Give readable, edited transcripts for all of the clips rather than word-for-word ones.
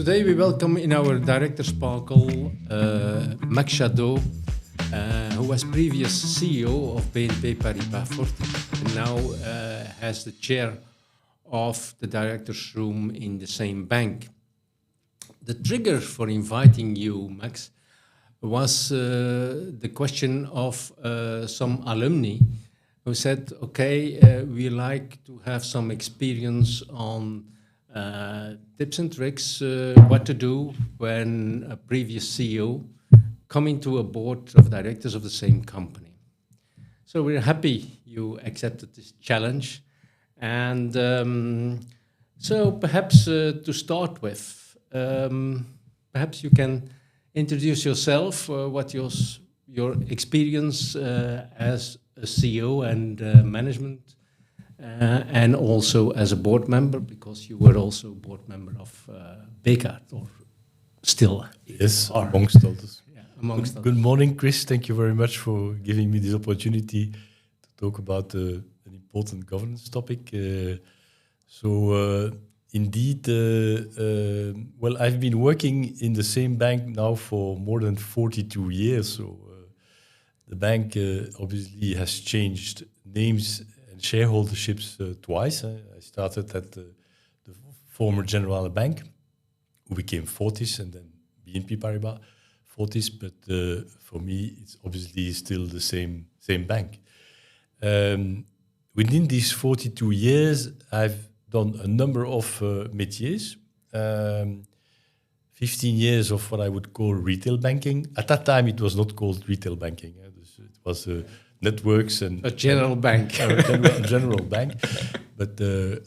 Today we welcome in our director sparkle Max Jadot, who was previous CEO of BNP Paribas Fortis and now has the chair of the directors room in the same bank. The trigger for inviting you, Max, was the question of some alumni who said, okay, we like to have some experience on tips and tricks, what to do when a previous CEO coming to a board of directors of the same company. So we're happy you accepted this challenge. And so perhaps to start with, perhaps you can introduce yourself, what your experience as a CEO and management, and also as a board member, because you were also board member of Bekaert, or still. Yes, amongst others. Yeah, amongst others. Good morning, Chris. Thank you very much for giving me this opportunity to talk about an important governance topic. Indeed, well, I've been working in the same bank now for more than 42 years. So the bank obviously has changed names and shareholderships twice. I started at the former Generale Bank, who became Fortis, and then BNP Paribas Fortis. But for me, it's obviously still the same bank. Within these 42 years, I've done a number of métiers. 15 years of what I would call retail banking. At that time, it was not called retail banking. It was networks and a general bank. General bank. But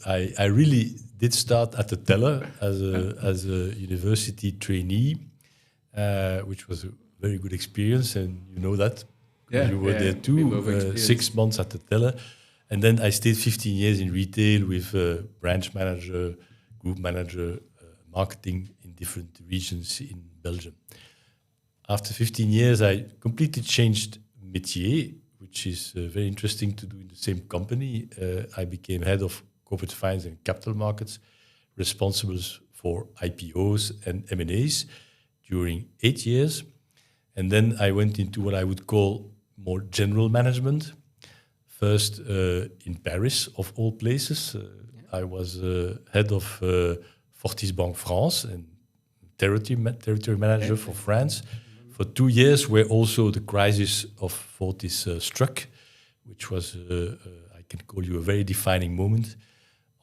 I really did start at the teller as a university trainee, which was a very good experience, and you know that. Yeah, you were there too, 6 months at the teller. And then I stayed 15 years in retail with branch manager, group manager, marketing in different regions in Belgium. After 15 years, I completely changed métier, which is very interesting to do in the same company. I became head of corporate finance and capital markets, responsible for IPOs and M&As during 8 years. And then I went into what I would call more general management. First in Paris, of all places. I was head of Fortis Banque France and territory manager for France for 2 years, where also the crisis of Fortis struck, which was, I can call you, a very defining moment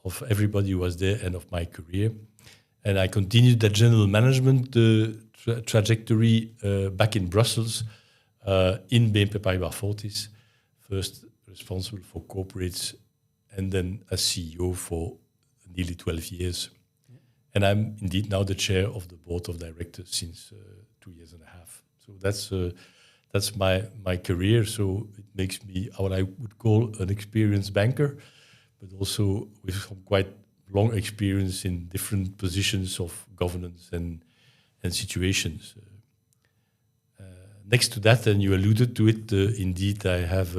of everybody who was there and of my career. And I continued that general management trajectory back in Brussels, in BNP Paribas Fortis, first responsible for corporates, and then as CEO for nearly 12 years. Yeah. And I'm indeed now the chair of the board of directors since 2 years and a half. So that's my career. So it makes me what I would call an experienced banker, but also with some quite long experience in different positions of governance and situations. Next to that, and you alluded to it, indeed I have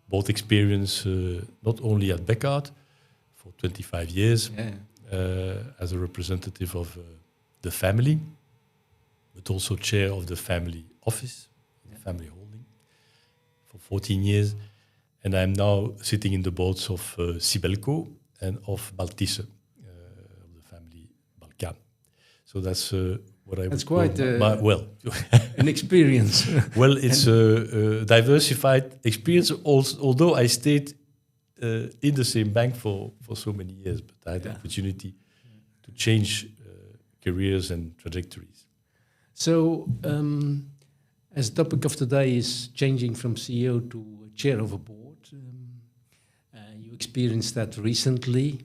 both experience not only at Bekaert for 25 years as a representative of the family, but also chair of the family office, the family holding, for 14 years. And I'm now sitting in the boards of Sibelco and of Baltisse, of the family Balkan. So that's what I would quite well, an experience. Well, it's a diversified experience, although I stayed in the same bank for so many years, but I had the opportunity to change careers and trajectories. So, as the topic of today is changing from CEO to chair of a board, you experienced that recently.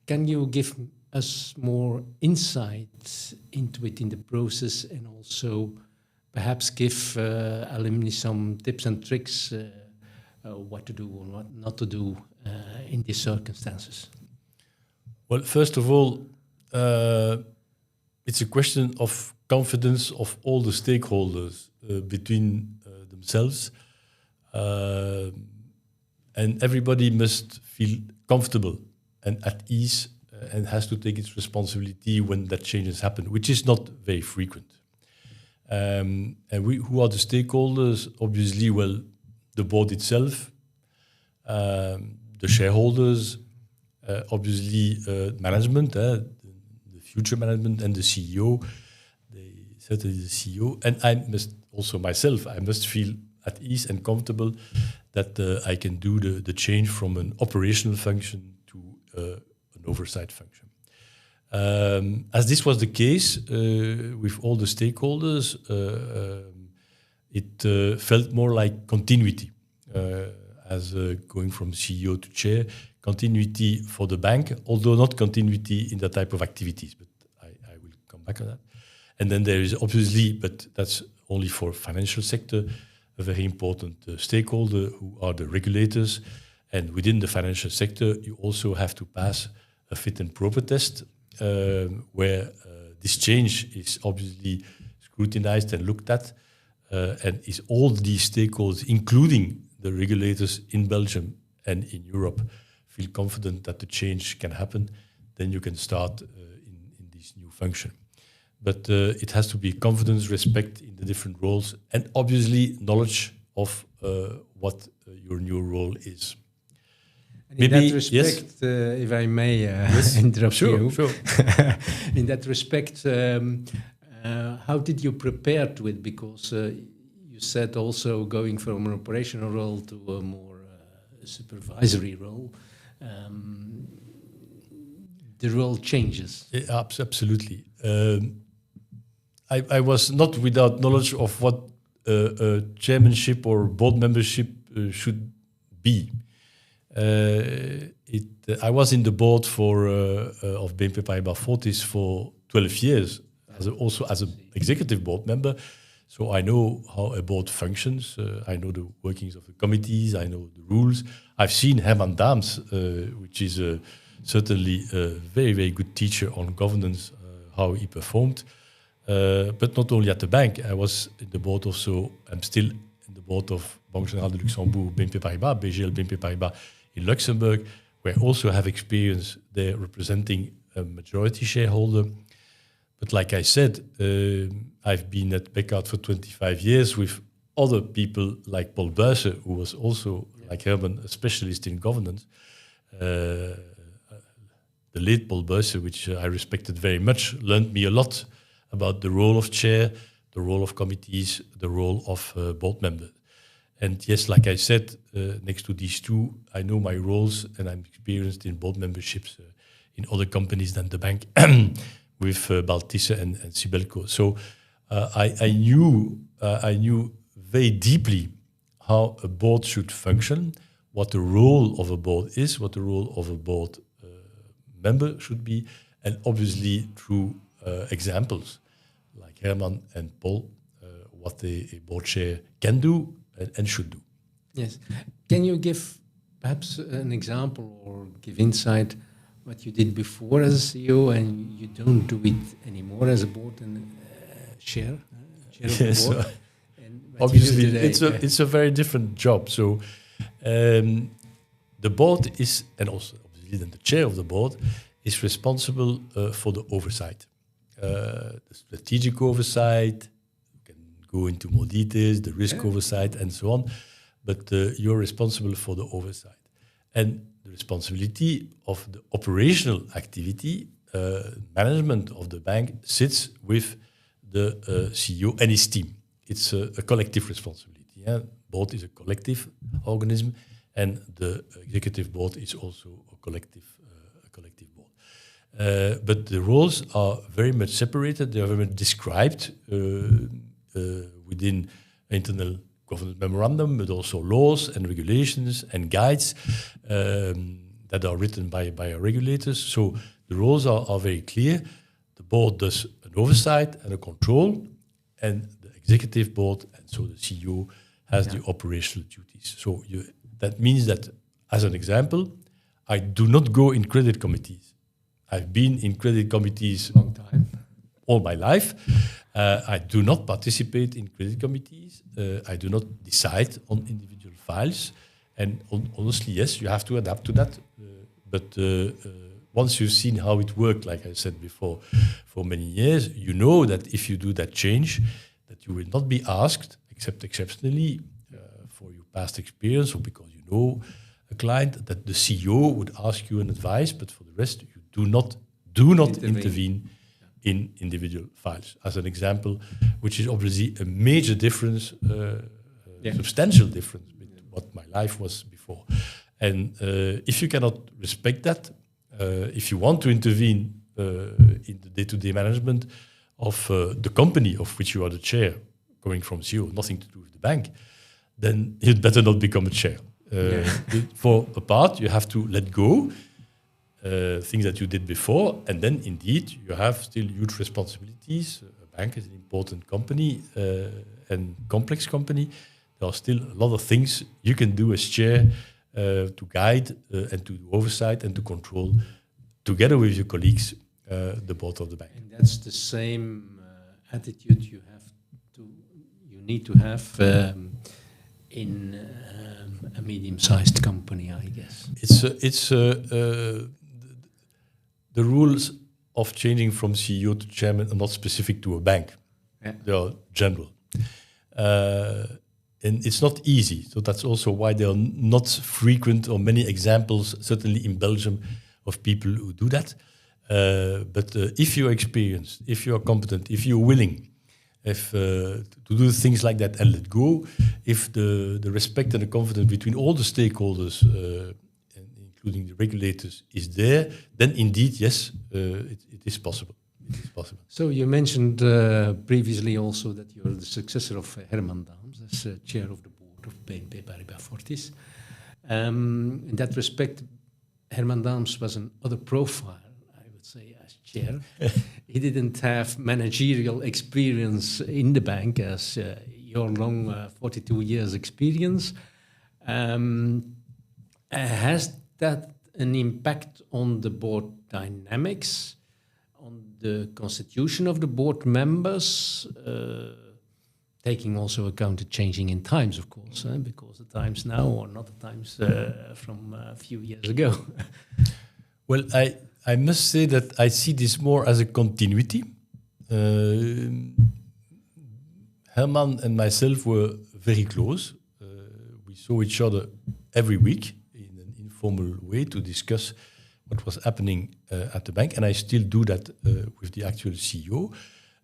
Can you give us more insight into it in the process, and also perhaps give alumni some tips and tricks what to do or what not to do in these circumstances? Well, first of all, it's a question of confidence of all the stakeholders between themselves, and everybody must feel comfortable and at ease and has to take its responsibility when that changes happen, which is not very frequent. And who are the stakeholders? Obviously, well, the board itself, the shareholders, obviously management, the future management, and the CEO. Certainly the CEO, and I must also myself. I must feel at ease and comfortable that I can do the change from an operational function to an oversight function. As this was the case with all the stakeholders, it felt more like continuity, as going from CEO to chair, continuity for the bank, although not continuity in that type of activities, but I will come back on that. And then there is obviously, but that's only for financial sector, a very important stakeholder who are the regulators. And within the financial sector, you also have to pass a fit and proper test, where this change is obviously scrutinized and looked at, and is all these stakeholders, including the regulators in Belgium and in Europe, feel confident that the change can happen, then you can start in this new function. But it has to be confidence, respect in the different roles, and obviously knowledge of what your new role is. And in that respect, yes? If I may yes. Interrupt you. Sure. In that respect, how did you prepare to it? Because you said also going from an operational role to a more supervisory role, the role changes. Yeah, absolutely. I was not without knowledge of what chairmanship or board membership should be. I was in the board of BNP Paribas Fortis for 12 years, also as an executive board member. So I know how a board functions. I know the workings of the committees. I know the rules. I've seen Herman Daams, which is certainly a very, very good teacher on governance, how he performed. But not only at the bank, I was in the board also, I'm still in the board of Banque Générale de Luxembourg, BNP Paribas, BGL, BNP Paribas in Luxembourg, where I also have experience there representing a majority shareholder. But like I said, I've been at Beckhout for 25 years with other people like Paul Buijsen, who was also, like Herman, a specialist in governance. The late Paul Buijsen, which I respected very much, learned me a lot about the role of chair, the role of committees, the role of board member. And yes, like I said, next to these two, I know my roles and I'm experienced in board memberships in other companies than the bank with Baltisse and Sibelco. So I knew very deeply how a board should function, what the role of a board is, what the role of a board member should be, and obviously through examples like Herman and Paul, what a board chair can do and should do. Yes. Can you give perhaps an example or give insight what you did before as a CEO and you don't do it anymore as a board and chair of the board? Obviously, it's a very different job. So the board is, and also obviously then the chair of the board, is responsible for the oversight. The strategic oversight, you can go into more details, the risk oversight and so on, but you're responsible for the oversight. And the responsibility of the operational activity, management of the bank sits with the CEO and his team. It's a collective responsibility. Yeah? Board is a collective organism, and the executive board is also a collective board. But the roles are very much separated. They are very much described within internal governance memorandum, but also laws and regulations and guides that are written by our regulators. So the roles are very clear. The board does an oversight and a control, and the executive board, and so the CEO, has the operational duties. So that means that, as an example, I do not go in credit committees. I've been in credit committees long time, all my life. I do not participate in credit committees. I do not decide on individual files. And honestly, yes, you have to adapt to that. But once you've seen how it worked, like I said before, for many years, you know that if you do that change, that you will not be asked, except exceptionally, for your past experience or because you know a client, that the CEO would ask you an advice, but for the rest, you do not intervene in individual files. As an example, which is obviously a major difference, substantial difference with what my life was before. And if you cannot respect that, if you want to intervene in the day-to-day management of the company of which you are the chair, going from CEO, nothing to do with the bank, then you'd better not become a chair. For a part, you have to let go things that you did before, and then indeed you have still huge responsibilities. A bank is an important company and complex company. There are still a lot of things you can do as chair to guide and to do oversight and to control, together with your colleagues, the board of the bank. And that's the same attitude you need to have in a medium-sized company, I guess. It's the rules of changing from CEO to chairman are not specific to a bank. Yeah. They are general. And it's not easy. So that's also why there are not frequent or many examples, certainly in Belgium, of people who do that. But if you're experienced, if you're competent, if you're willing, to do things like that and let go, if the respect and the confidence between all the stakeholders, including the regulators, is there, then indeed, yes, it is possible. It is possible. So you mentioned previously also that you're the successor of Herman Daams as chair of the board of BNP Paribas Fortis. In that respect, Herman Daams was another profile, I would say, as chair. He didn't have managerial experience in the bank as your long 42 years experience. Has that an impact on the board dynamics, on the constitution of the board members, taking also account the changing in times, of course, because the times now are not the times from a few years ago? Well, I must say that I see this more as a continuity. Herman and myself were very close. We saw each other every week in an informal way to discuss what was happening at the bank. And I still do that with the actual CEO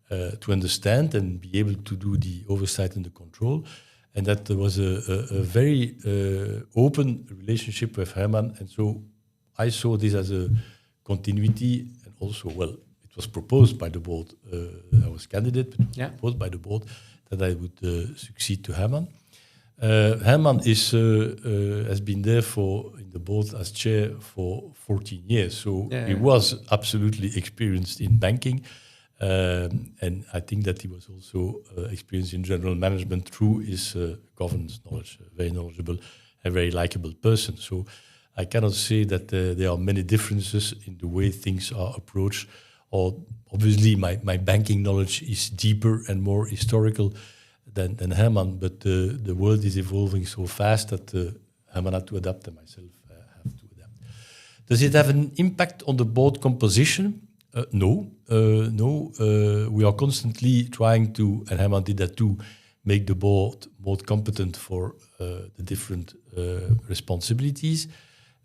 to understand and be able to do the oversight and the control. And that there was a very open relationship with Herman. And so I saw this as a continuity, and also, well, it was proposed by the board. I was candidate, but it was proposed by the board that I would succeed to Herman. Herman has been there in the board as chair for 14 years, so he was absolutely experienced in banking, and I think that he was also experienced in general management through his governance knowledge. Very knowledgeable, a very likable person. So I cannot say that there are many differences in the way things are approached. Or obviously, my banking knowledge is deeper and more historical than Herman, but the world is evolving so fast that Herman had to adapt, and myself have to adapt. Does it have an impact on the board composition? No. We are constantly trying to, and Herman did that too, make the board more competent for the different responsibilities.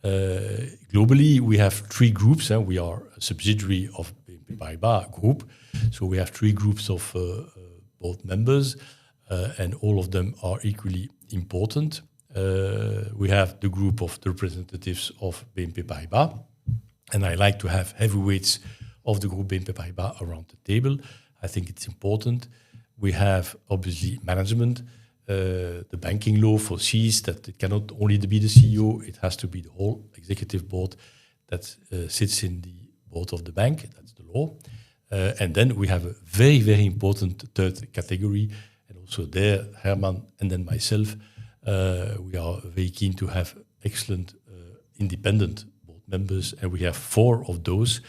Globally, we have 3 groups. We are a subsidiary of BNP Paribas Group, so we have 3 groups of board members, and all of them are equally important. We have the group of the representatives of BNP Paribas, and I like to have heavyweights of the group BNP Paribas around the table. I think it's important. We have, obviously, management. The banking law foresees that it cannot only be the CEO, it has to be the whole executive board that sits in the board of the bank. That's the law. And then we have a very, very important third category. And also there, Herman and then myself, we are very keen to have excellent independent board members. And we have 4 of those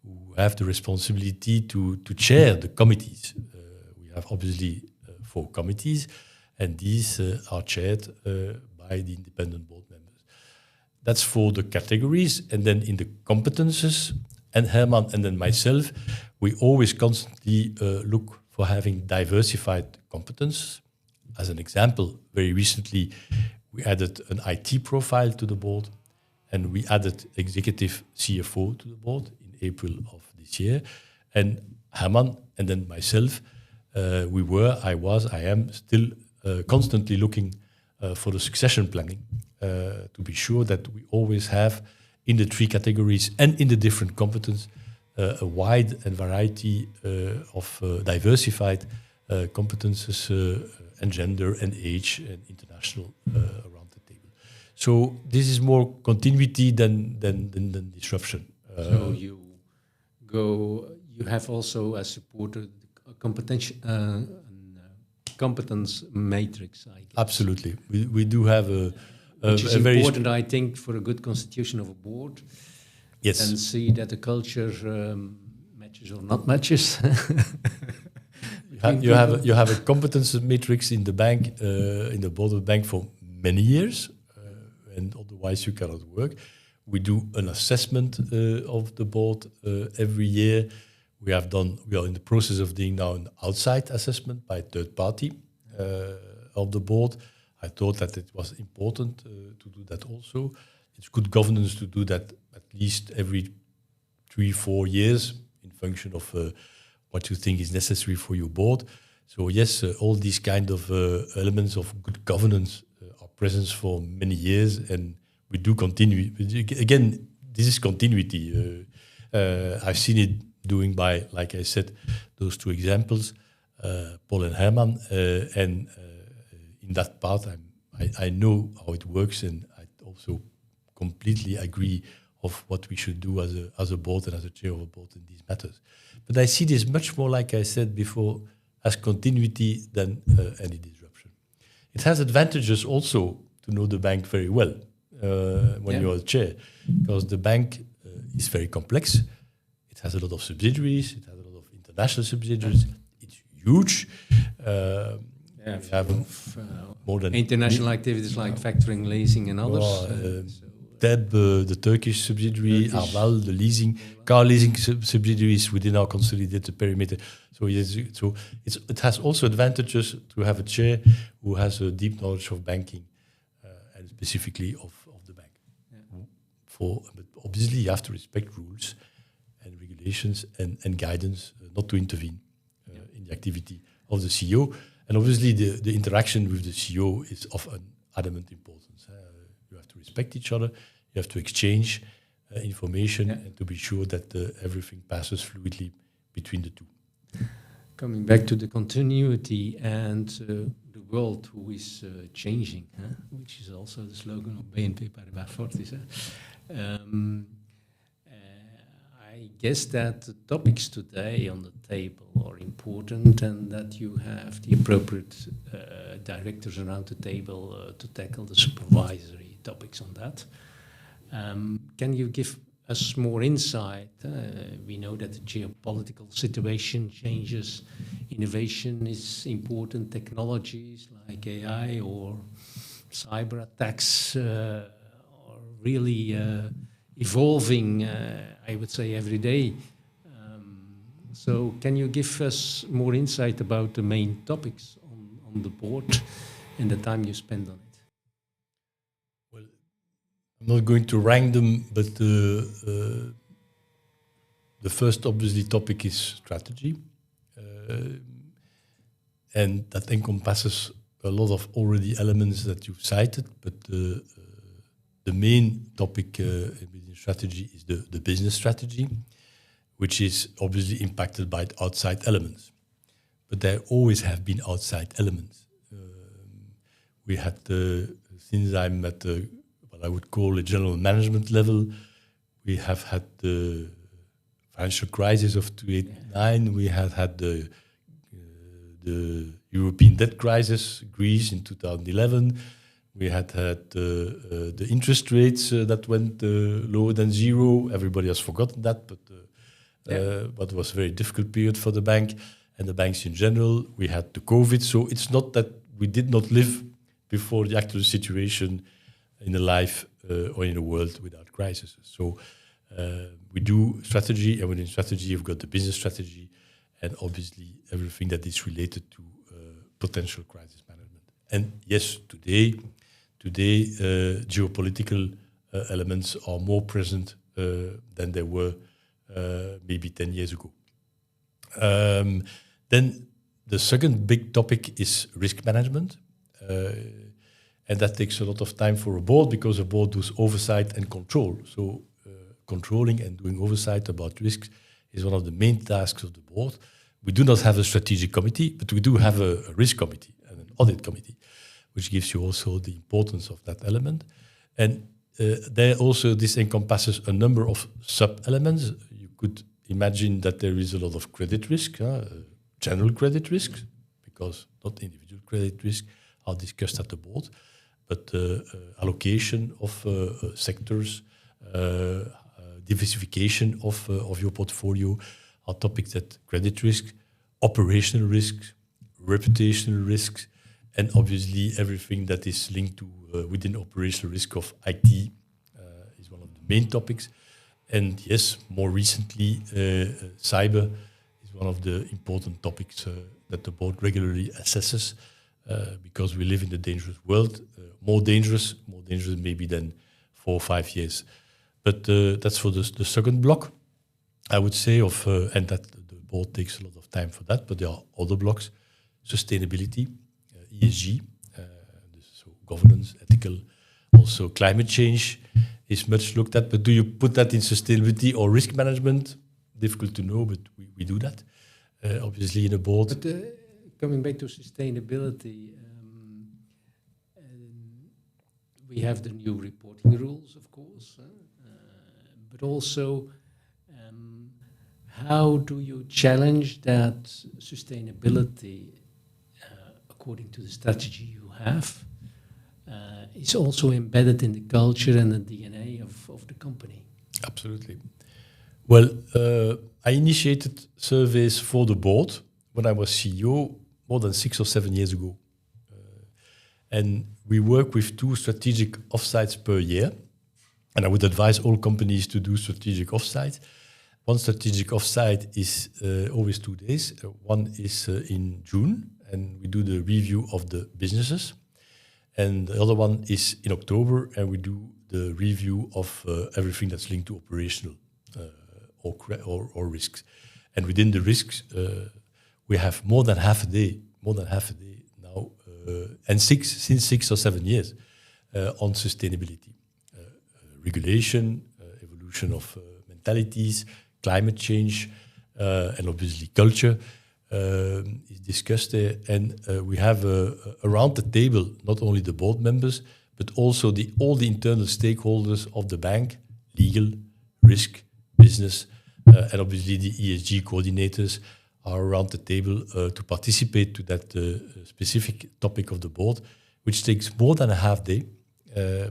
who have the responsibility to chair the committees. We have obviously 4 committees, and these are chaired by the independent board members. That's for the categories. And then in the competences, and Herman and then myself, we always constantly look for having diversified competence. As an example, very recently, we added an IT profile to the board, and we added executive CFO to the board in April of this year. And Herman and then myself, I am still constantly looking for the succession planning to be sure that we always have in the three categories and in the different competence a wide and variety of diversified competences and gender and age and international around the table. So this is more continuity than disruption. So you have also as supporter competence matrix. I guess. Absolutely, we do have which is important, I think, for a good constitution of a board. Yes, and see that the culture matches or not matches. you have a competence matrix in the bank, in the board of the bank for many years, and otherwise you cannot work. We do an assessment of the board every year. We are in the process of doing now an outside assessment by a third party of the board. I thought that it was important to do that also. It's good governance to do that at least every 3-4 years in function of what you think is necessary for your board. So yes, all these kind of elements of good governance are present for many years, and we do continue. Again, this is continuity. I've seen it doing by, like I said, those two examples, Paul and Herman, and in that part, I know how it works, and I also completely agree of what we should do as a board and as a chair of a board in these matters. But I see this much more, like I said before, as continuity than any disruption. It has advantages also to know the bank very well when you're a chair, because the bank is very complex. It has a lot of subsidiaries. It has a lot of international subsidiaries. It's huge. We have more than international activities like factoring, leasing, and others. DEB, the Turkish subsidiary, Arval, the leasing, car leasing subsidiaries within our consolidated perimeter. So it has also advantages to have a chair who has a deep knowledge of banking and specifically of the bank. Yeah. But obviously, you have to respect rules and regulations and guidance, not to intervene in the activity of the CEO. And obviously, the interaction with the CEO is of an adamant importance. You have to respect each other. You have to exchange information and to be sure that everything passes fluidly between the two. Coming back to the continuity and the world who is changing, which is also the slogan of BNP Paribas Fortis. I guess that the topics today on the table are important, and that you have the appropriate directors around the table to tackle the supervisory topics on that. Can you give us more insight? We know that the geopolitical situation changes. Innovation is important. Technologies like AI or cyber attacks are really evolving, I would say, every day. So can you give us more insight about the main topics on the board and the time you spend on it? Well, I'm not going to rank them, but the first, obviously, topic is strategy. And that encompasses a lot of already elements that you've cited, but the main topic within strategy is the business strategy, which is obviously impacted by outside elements. But there always have been outside elements. We had, since I'm at what I would call a general management level, we have had the financial crisis of 2008-2009. We have had the European debt crisis, Greece in 2011. We had the interest rates that went lower than zero. Everybody has forgotten that, but it was a very difficult period for the bank and the banks in general. We had the COVID, so it's not that we did not live before the actual situation in the life or in a world without crises. So we do strategy, and within strategy, you've got the business strategy, and obviously everything that is related to potential crisis management. And yes, today, geopolitical elements are more present than they were maybe 10 years ago. Then the second big topic is risk management. And that takes a lot of time for a board, because a board does oversight and control. So controlling and doing oversight about risks is one of the main tasks of the board. We do not have a strategic committee, but we do have a risk committee and an audit committee, which gives you also the importance of that element. And there also, this encompasses a number of sub-elements. You could imagine that there is a lot of credit risk, general credit risks, because not individual credit risk are discussed at the board, but allocation of sectors, diversification of your portfolio are topics that credit risk, operational risks, reputational risks, and obviously everything that is linked to within operational risk of IT is one of the main topics. And yes, more recently, cyber is one of the important topics that the board regularly assesses, because we live in a dangerous world, more dangerous maybe than 4 or 5 years. But that's for the second block, I would say, and that the board takes a lot of time for that, but there are other blocks: sustainability, ESG, so governance, ethical, also climate change is much looked at. But do you put that in sustainability or risk management? Difficult to know, but we do that, obviously, in a board. But coming back to sustainability, we have the new reporting rules, of course, but also how do you challenge that sustainability according to the strategy you have is also embedded in the culture and the DNA of the company? Absolutely. Well, I initiated surveys for the board when I was CEO more than 6 or 7 years ago. And we work with 2 strategic offsites per year. And I would advise all companies to do strategic offsites. One strategic offsite is always 2 days. One is in June, and we do the review of the businesses. And the other one is in October, and we do the review of everything that's linked to operational or risks. And within the risks, we have more than half a day now, and since 6 or 7 years on sustainability, regulation, evolution of mentalities, climate change, and obviously culture is discussed there. And we have around the table not only the board members, but also all the internal stakeholders of the bank, legal, risk, business, and obviously the ESG coordinators are around the table to participate to that specific topic of the board, which takes more than a half day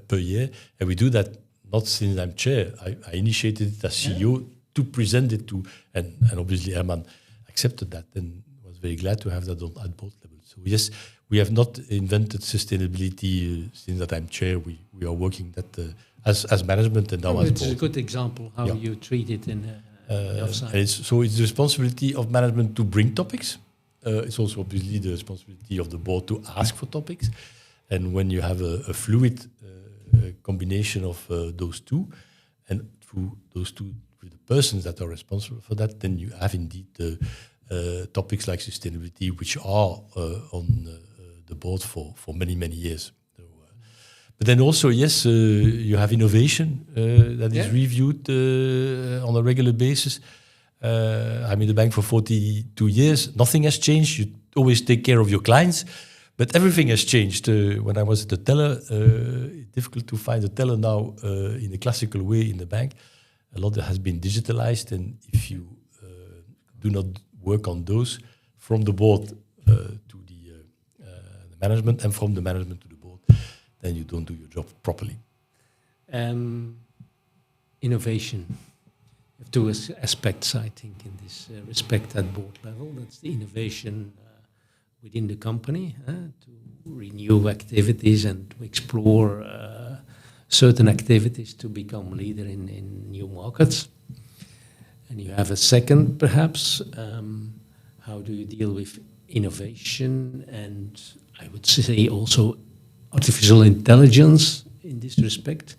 per year. And we do that not since I'm chair. I initiated it as CEO to present it to, and obviously Herman accepted that and was very glad to have that at both levels. So yes, we have not invented sustainability since that I'm chair. We are working that as management and now as board. It's a good example how you treat it in and it's the responsibility of management to bring topics. It's also obviously the responsibility of the board to ask for topics. And when you have a fluid combination of those two, and through those two, with the persons that are responsible for that, then you have indeed topics like sustainability, which are on the board for many, many years. So, but then also, yes, you have innovation that is reviewed on a regular basis. I'm in the bank for 42 years. Nothing has changed. You always take care of your clients. But everything has changed. When I was at the teller, it's difficult to find a teller now in a classical way in the bank. A lot has been digitalized, and if you do not work on those from the board to the management, and from the management to the board, then you don't do your job properly. Innovation. You have 2 aspects, I think, in this respect at board level. That's the innovation within the company to renew activities and to explore certain activities to become leader in new markets. And you have a second, perhaps, how do you deal with innovation and I would say also artificial intelligence in this respect?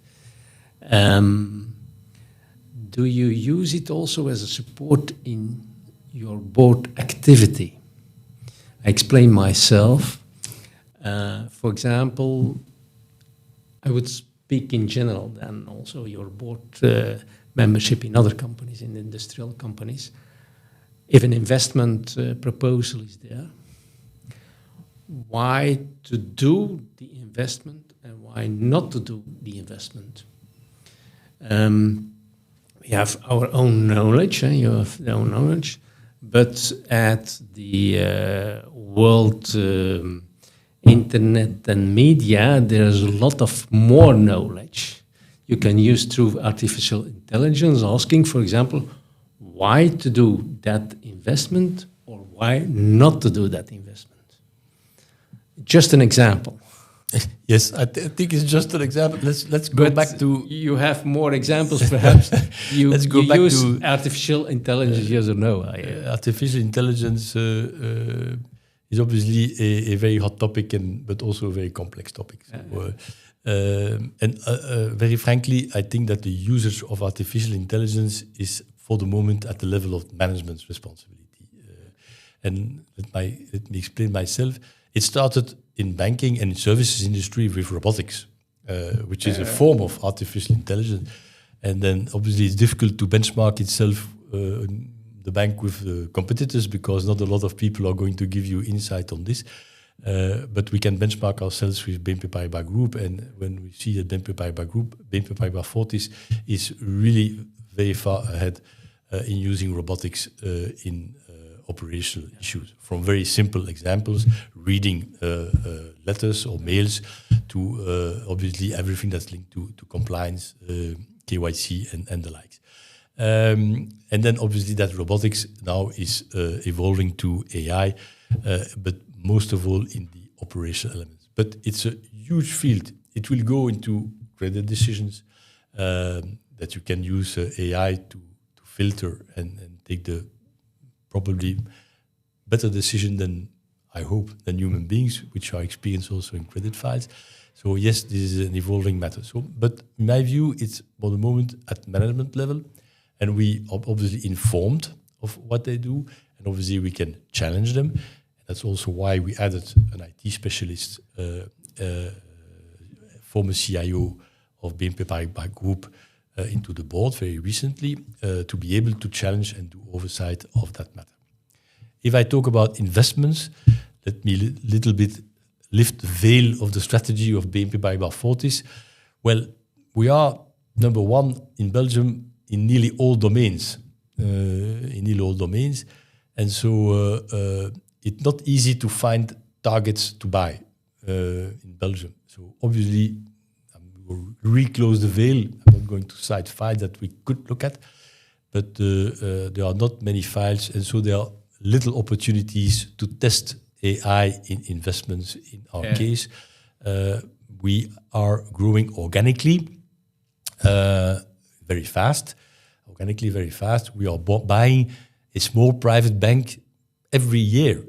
Do you use it also as a support in your board activity? I explain myself. For example, I would speak in general then also your board membership in other companies, in industrial companies. If an investment proposal is there, why to do the investment and why not to do the investment? We have our own knowledge, you have your own knowledge, but at the world internet and media, there's a lot of more knowledge you can use through artificial intelligence, asking, for example, why to do that investment or why not to do that investment. Just an example. Yes, I think it's just an example. Let's go back to... You have more examples, perhaps. Let's go back use to artificial intelligence, yes or no? Artificial intelligence is obviously a very hot topic, but also a very complex topic. So, very frankly, I think that the usage of artificial intelligence is, for the moment, at the level of management's responsibility. And let me explain myself. It started in banking and services industry with robotics, which is a form of artificial intelligence. And then obviously it's difficult to benchmark itself, the bank with the competitors, because not a lot of people are going to give you insight on this. But we can benchmark ourselves with BNP Paribas Group. And when we see that BNP Paribas Group, BNP Paribas Fortis is really very far ahead in using robotics in operational issues, from very simple examples, reading letters or mails, to obviously everything that's linked to compliance, KYC and the likes. And then obviously that robotics now is evolving to AI, but most of all in the operational elements. But it's a huge field. It will go into credit decisions that you can use AI to filter and take the probably better decision than, I hope, than human beings, which are experienced also in credit files. So yes, this is an evolving matter. So, but in my view, it's for the moment at management level, and we are obviously informed of what they do, and obviously we can challenge them. And that's also why we added an IT specialist, former CIO of BNP Paribas Group, into the board very recently, to be able to challenge and do oversight of that matter. If I talk about investments, let me little bit lift the veil of the strategy of BNP Paribas Fortis. Well, we are number one in Belgium in nearly all domains. And so it's not easy to find targets to buy in Belgium. So obviously, we'll reclose the veil. I'm not going to cite files that we could look at, but there are not many files, and so there are little opportunities to test AI in investments in our case. We are growing organically, very fast. We are buying a small private bank every year,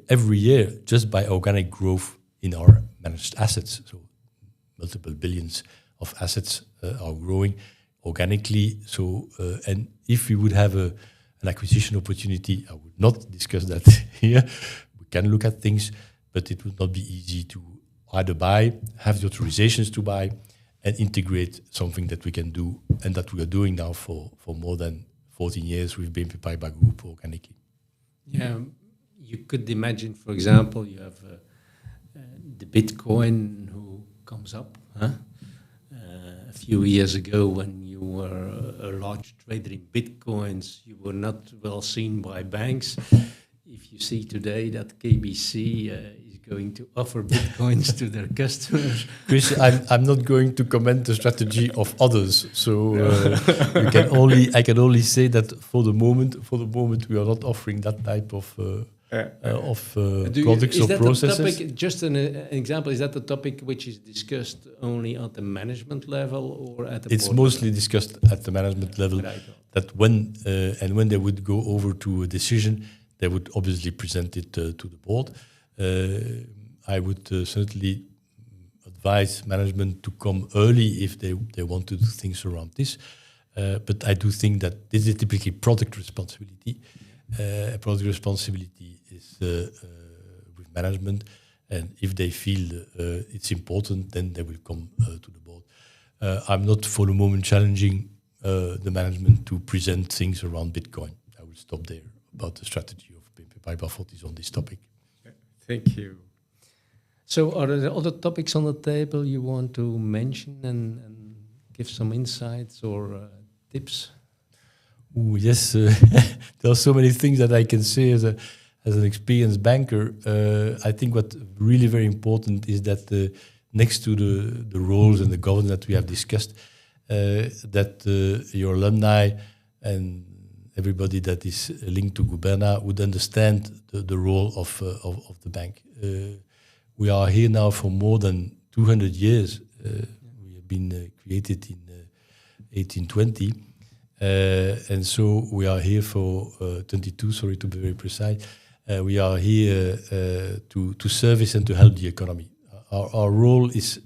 just by organic growth in our managed assets. So multiple billions of assets are growing organically. So, and if we would have an acquisition opportunity, I would not discuss that here. We can look at things, but it would not be easy to either buy, have the authorizations to buy, and integrate something that we can do, and that we are doing now for more than 14 years with BNP Paribas Group organically. Yeah, you could imagine, for example, you have the Bitcoin who comes up. A few years ago, when you were a large trader in Bitcoins, you were not well seen by banks. If you see today that KBC is going to offer Bitcoins to their customers. Chris, I'm not going to comment the strategy of others. So I can only say that for the moment we are not offering that type of of products or processes. Topic, just an example, is that the topic which is discussed only at the management level or at the It's board mostly level? discussed at the management level. Right. That when they would go over to a decision, they would obviously present it to the board. I would certainly advise management to come early if they want to do things around this. But I do think that this is typically product responsibility. Product responsibility is with management, and if they feel it's important, then they will come to the board. I'm not for the moment challenging the management to present things around Bitcoin. I will stop there about the strategy of BNP Paribas Fortis on this topic. Thank you. So are there other topics on the table you want to mention and give some insights or tips? Ooh, yes, there are so many things that I can say as an experienced banker. I think what really very important is that next to the roles and the governance that we have discussed, that your alumni and everybody that is linked to GUBERNA would understand the role of the bank. We are here now for more than 200 years. We have been created in 1820. And so we are here for 22, sorry to be very precise. We are here to service and to help the economy. Our role is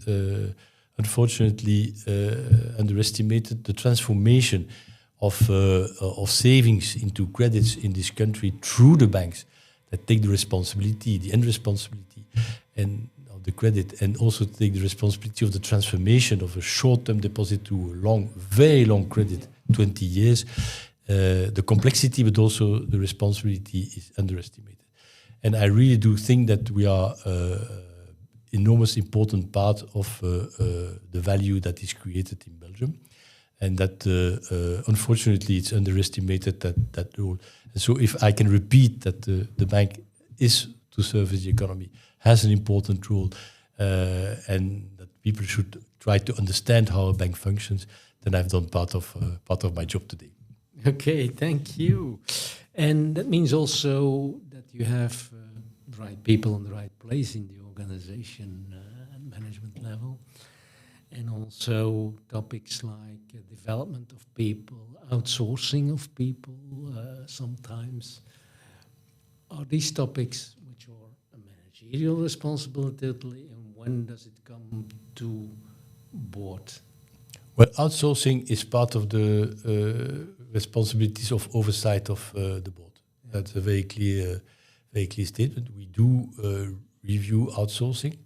unfortunately underestimated. The transformation of savings into credits in this country through the banks that take the responsibility, the end responsibility, and of the credit, and also take the responsibility of the transformation of a short-term deposit to a long, very long credit, 20 years. The complexity, but also the responsibility is underestimated. And I really do think that we are enormous important part of the value that is created in Belgium. And that, unfortunately, it's underestimated, that role. And so if I can repeat that the bank is to service the economy, has an important role, and that people should try to understand how a bank functions, then I've done part of my job today. Okay, thank you. And that means also that you have the right people in the right place in the organization at management level. And also topics like development of people, outsourcing of people sometimes. Are these topics which are a managerial responsibility, and when does it come to board? Well, outsourcing is part of the responsibilities of oversight of the board. That's a very clear statement. We do review outsourcing.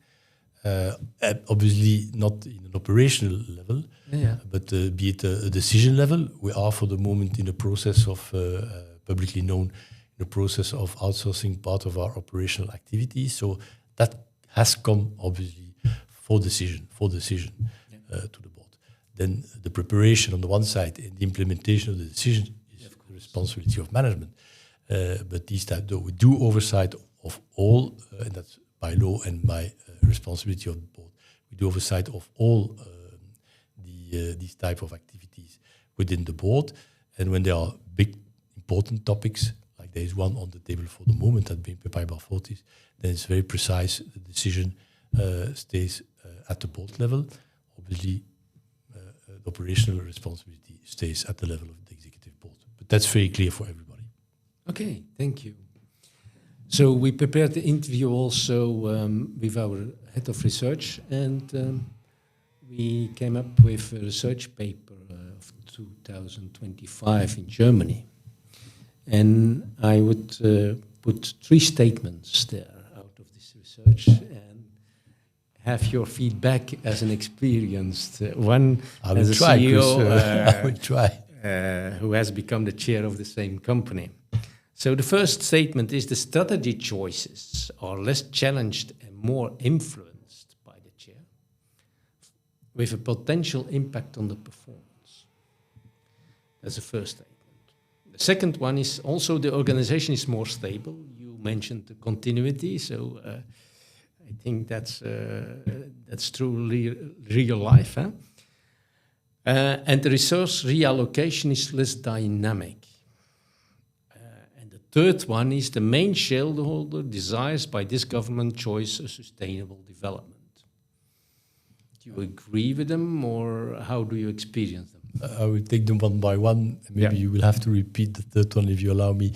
Obviously not in an operational level, but be it a decision level. We are for the moment in a process of publicly known, in a process of outsourcing part of our operational activities. So that has come obviously for decision to the board. Then the preparation on the one side and the implementation of the decision is the responsibility of management. But these type, though, we do oversight of all, and that's by law and by responsibility of the board. We do oversight of all these type of activities within the board. And when there are big, important topics, like there is one on the table for the moment at BNP Paribas Fortis, then it's very precise. The decision stays at the board level. Obviously, the operational responsibility stays at the level of the executive board. But that's very clear for everybody. Okay, thank you. So we prepared the interview also with our head of research, and we came up with a research paper of 2025 in Germany. And I would put 3 statements there out of this research and have your feedback as an experienced one, as a CEO I will try. Who has become the chair of the same company. So the first statement is the strategy choices are less challenged and more influenced by the chair, with a potential impact on the performance. That's the first statement. The second one is also the organization is more stable. You mentioned the continuity, so I think that's truly real life. Huh? And the resource reallocation is less dynamic. And the third one is the main shareholder desires by this government choice a sustainable development. Do you agree with them, or how do you experience them? I will take them one by one. Maybe you will have to repeat the third one if you allow me.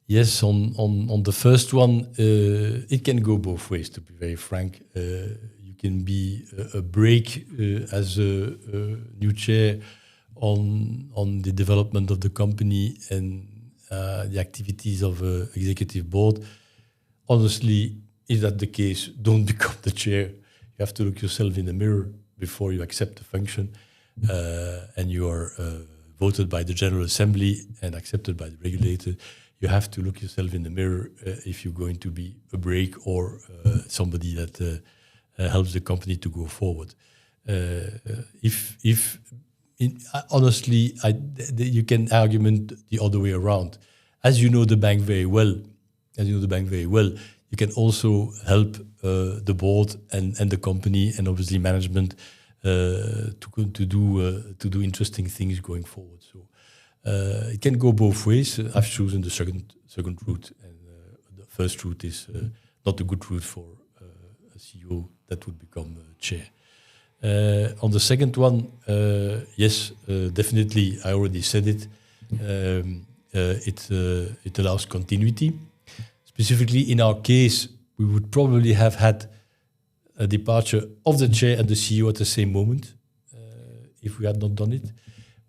Yes, on the first one, it can go both ways, to be very frank. You can be a brake as a new chair on the development of the company and the activities of executive board. Honestly, is that the case? Don't become the chair. You have to look yourself in the mirror before you accept the function, and you are voted by the General Assembly and accepted by the regulator. You have to look yourself in the mirror if you're going to be a brake or somebody that helps the company to go forward. Honestly, you can argument the other way around. As you know the bank very well, you can also help the board and the company and obviously management to do interesting things going forward. So it can go both ways. I've chosen the second route, and the first route is not a good route for a CEO that would become chair. On the second one, yes, definitely. I already said it. It allows continuity. Specifically, in our case, we would probably have had a departure of the chair and the CEO at the same moment if we had not done it,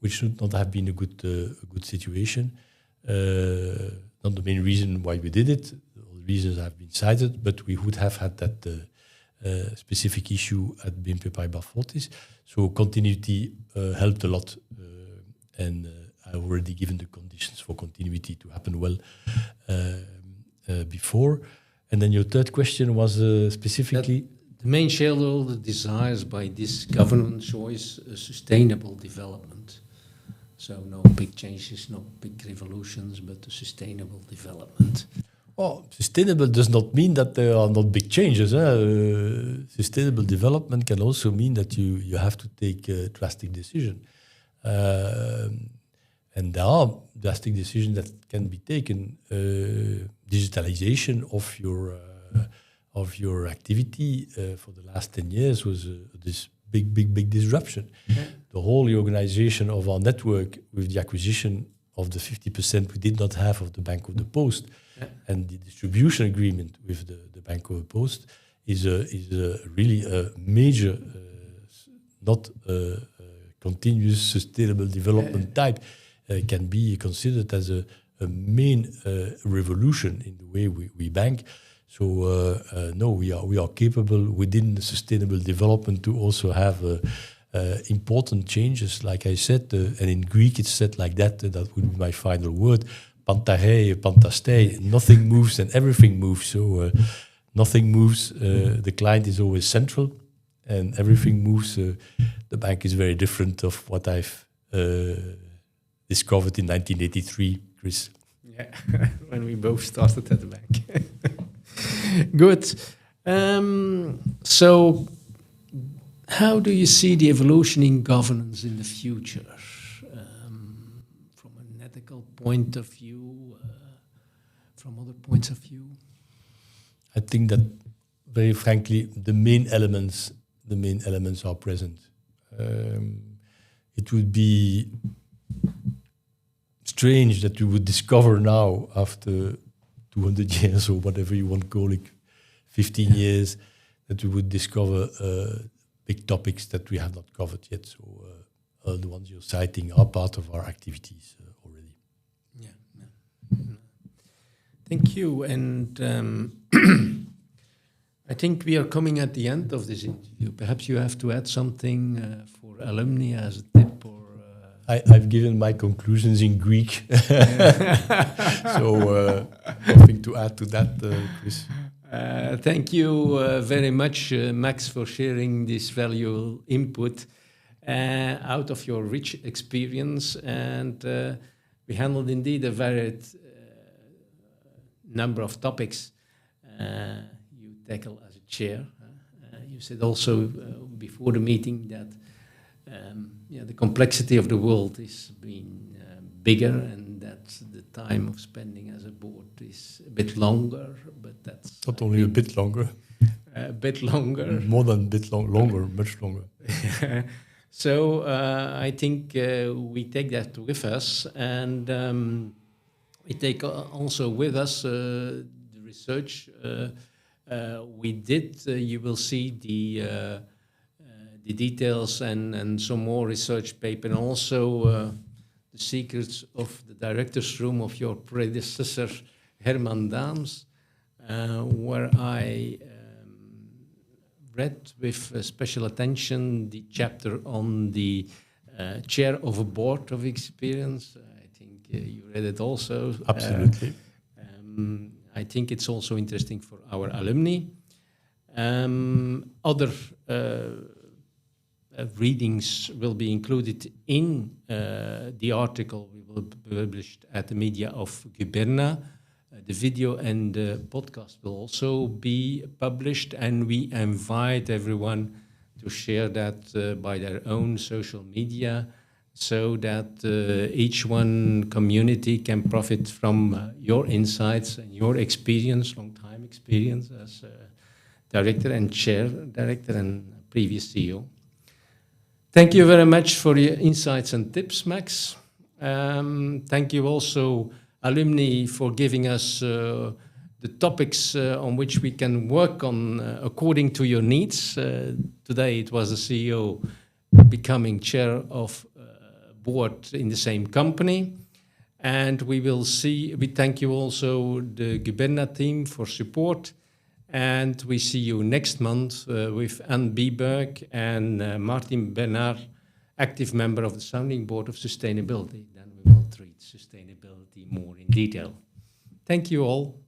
which should not have been a good situation. Not the main reason why we did it. All the reasons have been cited, but we would have had that specific issue at BNP Paribas Fortis. So continuity helped a lot, and I've already given the conditions for continuity to happen well before. And then your third question was specifically? The main shareholder desires by this government choice a sustainable development. So no big changes, no big revolutions, but a sustainable development. Well, sustainable does not mean that there are not big changes. Sustainable development can also mean that you have to take a drastic decision. And there are drastic decisions that can be taken. Digitalization of your activity for the last 10 years was this big disruption. Yeah. The whole organization of our network with the acquisition of the 50% we did not have of the Bank of the Post, yeah, and the distribution agreement with the Bank of the Post is really a major, not continuous sustainable development type. Can be considered as a main revolution in the way we bank. So no, we are capable within the sustainable development to also have important changes. Like I said, and in Greek it's said like that. That would be my final word. Pantarei, pantastei. Nothing moves and everything moves. So nothing moves. The client is always central, and everything moves. The bank is very different of what I've discovered in 1983, Chris. Yeah, when we both started at the bank. Good. So, how do you see the evolution in governance in the future? From an ethical point of view, from other points of view? I think that, very frankly, the main elements are present. It would be strange that we would discover now, after 200 years or whatever you want to call it, 15 years, that we would discover big topics that we have not covered yet. So the ones you're citing are part of our activities already. Yeah. Thank you. And I think we are coming at the end of this interview. Perhaps you have to add something for alumni as a tip, or I've given my conclusions in Greek, so nothing to add to that, Chris. Thank you very much, Max, for sharing this valuable input out of your rich experience. And we handled indeed a varied number of topics you tackle as a chair. You said also before the meeting that the complexity of the world is being bigger, and that the time of spending as a board is a bit longer, but that's Not only a bit longer. A bit longer. More than a bit longer, much longer. So I think we take that with us, and we take also with us the research we did. You will see the details and some more research paper, and also the secrets of the director's room of your predecessor, Herman Daams, where I read with special attention the chapter on the chair of a board of experience. I think you read it also. Absolutely. I think it's also interesting for our alumni. Other readings will be included in the article we will publish at the media of GUBERNA. The video and the podcast will also be published, and we invite everyone to share that by their own social media, so that each one community can profit from your insights and your experience, long time experience as director and chair, director and previous CEO. Thank you very much for your insights and tips, Max. Thank you also, alumni, for giving us the topics on which we can work on according to your needs. Today it was the CEO becoming chair of board in the same company. And we thank you also the GUBERNA team for support. And we see you next month with Anne Bieberg and Martin Bernard, active member of the Sounding Board of Sustainability. Then we will treat sustainability more in detail. Thank you all.